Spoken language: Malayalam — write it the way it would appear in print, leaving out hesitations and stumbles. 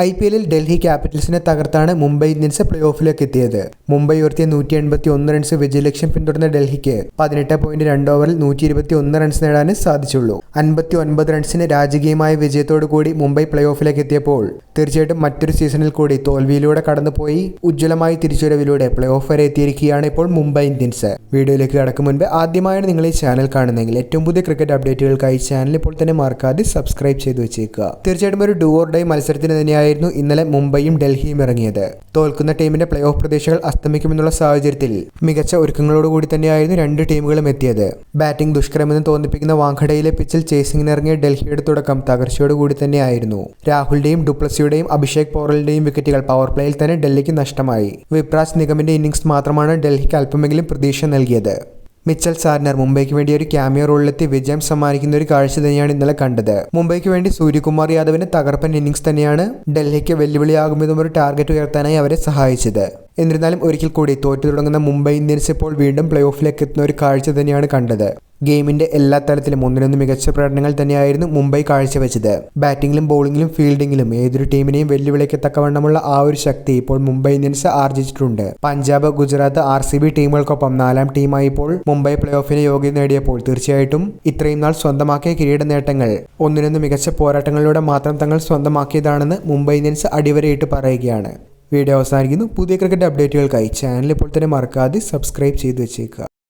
IPL-ൽ ഡൽഹി ക്യാപിറ്റൽസിനെ തകർത്താണ് മുംബൈ ഇന്ത്യൻസ് പ്ലേ ഓഫിലേക്ക് എത്തിയത്. മുംബൈ ഉയർത്തിയ 181 റൺസ് വിജയലക്ഷ്യം പിന്തുടർന്ന ഡൽഹിക്ക് 18.2 ഓവറിൽ 121 റൺസ് നേടാനേ സാധിച്ചുള്ളൂ. 59 റൺസിന് രാജകീയമായ വിജയത്തോടുകൂടി മുംബൈ പ്ലേ ഓഫിലേക്ക് എത്തിയപ്പോൾ തീർച്ചയായിട്ടും മറ്റൊരു സീസണിൽ കൂടി തോൽവിയിലൂടെ കടന്നുപോയി ഉജ്ജ്വലമായ തിരിച്ചുവരവിലൂടെ പ്ലേ ഓഫ് വരെ എത്തിയിരിക്കുകയാണ് ഇപ്പോൾ മുംബൈ ഇന്ത്യൻസ്. വീഡിയോയിലേക്ക് കടക്കും മുൻപ് ആദ്യമായാണ് നിങ്ങൾ ഈ ചാനൽ കാണുന്നതെങ്കിൽ ഏറ്റവും പുതിയ ക്രിക്കറ്റ് അപ്ഡേറ്റുകൾക്കായി ചാനൽ ഇപ്പോൾ തന്നെ മറക്കാതെ സബ്സ്ക്രൈബ് ചെയ്തു വെച്ചേക്കുക. തീർച്ചയായിട്ടും ഒരു ഡു ഓർ ഡൈ മത്സരത്തിന് തന്നെയായിരുന്നു ഇന്നലെ മുംബൈയും ഡൽഹിയും ഇറങ്ങിയത്. തോൽക്കുന്ന ടീമിന്റെ പ്ലേ ഓഫ് പ്രതീക്ഷകൾ അസ്തമിക്കുമെന്നുള്ള സാഹചര്യത്തിൽ മികച്ച ഒരുക്കങ്ങളോടുകൂടി തന്നെയായിരുന്നു രണ്ട് ടീമുകളും എത്തിയത്. ബാറ്റിംഗ് ദുഷ്കരമെന്ന് തോന്നിപ്പിക്കുന്ന വാങ്കഡയിലെ പിച്ചിൽ ചേസിംഗിനിറങ്ങിയ ഡൽഹിയുടെ തുടക്കം തകർച്ചയോടുകൂടി തന്നെയായിരുന്നു. രാഹുലിന്റെയും ഡുപ്ലസിയുടെയും അഭിഷേക് പോറലിന്റെയും വിക്കറ്റുകൾ പവർ പ്ലേയിൽ തന്നെ ഡൽഹിക്ക് നഷ്ടമായി. വിപ്രാജ് നിഗമിന്റെ ഇന്നിംഗ്സ് മാത്രമാണ് ഡൽഹിക്ക് അല്പമെങ്കിലും പ്രതീക്ഷ നൽകിയത്. മിച്ചൽ സാർനർ മുംബൈക്ക് വേണ്ടി ഒരു ക്യാമിയോ റോളിലെത്തി വിജയം സമ്മാനിക്കുന്ന ഒരു കാഴ്ച തന്നെയാണ് ഇന്നലെ കണ്ടത്. മുംബൈക്ക് വേണ്ടി സൂര്യകുമാർ യാദവിന്റെ തകർപ്പൻ ഇന്നിംഗ്സ് തന്നെയാണ് ഡൽഹിക്ക് വെല്ലുവിളിയാകുമെന്നും ഒരു ടാർഗറ്റ് ഉയർത്താനായി അവരെ സഹായിച്ചത്. എന്നിരുന്നാലും ഒരിക്കൽ കൂടി തോറ്റു തുടങ്ങുന്ന മുംബൈ ഇന്ത്യൻസ് ഇപ്പോൾ വീണ്ടും പ്ലേ ഓഫിലേക്ക് എത്തുന്ന ഒരു കാഴ്ച തന്നെയാണ് കണ്ടത്. ഗെയിമിന്റെ എല്ലാ തലത്തിലും ഒന്നിനൊന്ന് മികച്ച പ്രകടനങ്ങൾ തന്നെയായിരുന്നു മുംബൈ കാഴ്ചവെച്ചത്. ബാറ്റിംഗിലും ബൗളിംഗിലും ഫീൽഡിംഗിലും ഏതൊരു ടീമിനെയും വെല്ലുവിളിക്ക് തക്കവണ്ണമുള്ള ആ ഒരു ശക്തി ഇപ്പോൾ മുംബൈ ഇന്ത്യൻസ് ആർജിച്ചിട്ടുണ്ട്. പഞ്ചാബ്, ഗുജറാത്ത്, RCB ടീമുകൾക്കൊപ്പം നാലാം ടീമായി ഇപ്പോൾ മുംബൈ പ്ലേ ഓഫിന് യോഗ്യത നേടിയപ്പോൾ തീർച്ചയായിട്ടും ഇത്രയും നാൾ സ്വന്തമാക്കിയ കിരീട നേട്ടങ്ങൾ ഒന്നിനൊന്ന് മികച്ച പോരാട്ടങ്ങളിലൂടെ മാത്രം തങ്ങൾ സ്വന്തമാക്കിയതാണെന്ന് മുംബൈ ഇന്ത്യൻസ് അടിവരയിട്ട് പറയുകയാണ്. വീഡിയോ അവസാനിക്കുന്നു. പുതിയ ക്രിക്കറ്റ് അപ്ഡേറ്റുകൾക്കായി ചാനൽ ഇപ്പോൾ തന്നെ മറക്കാതെ സബ്സ്ക്രൈബ് ചെയ്തു വെച്ചേക്കുക.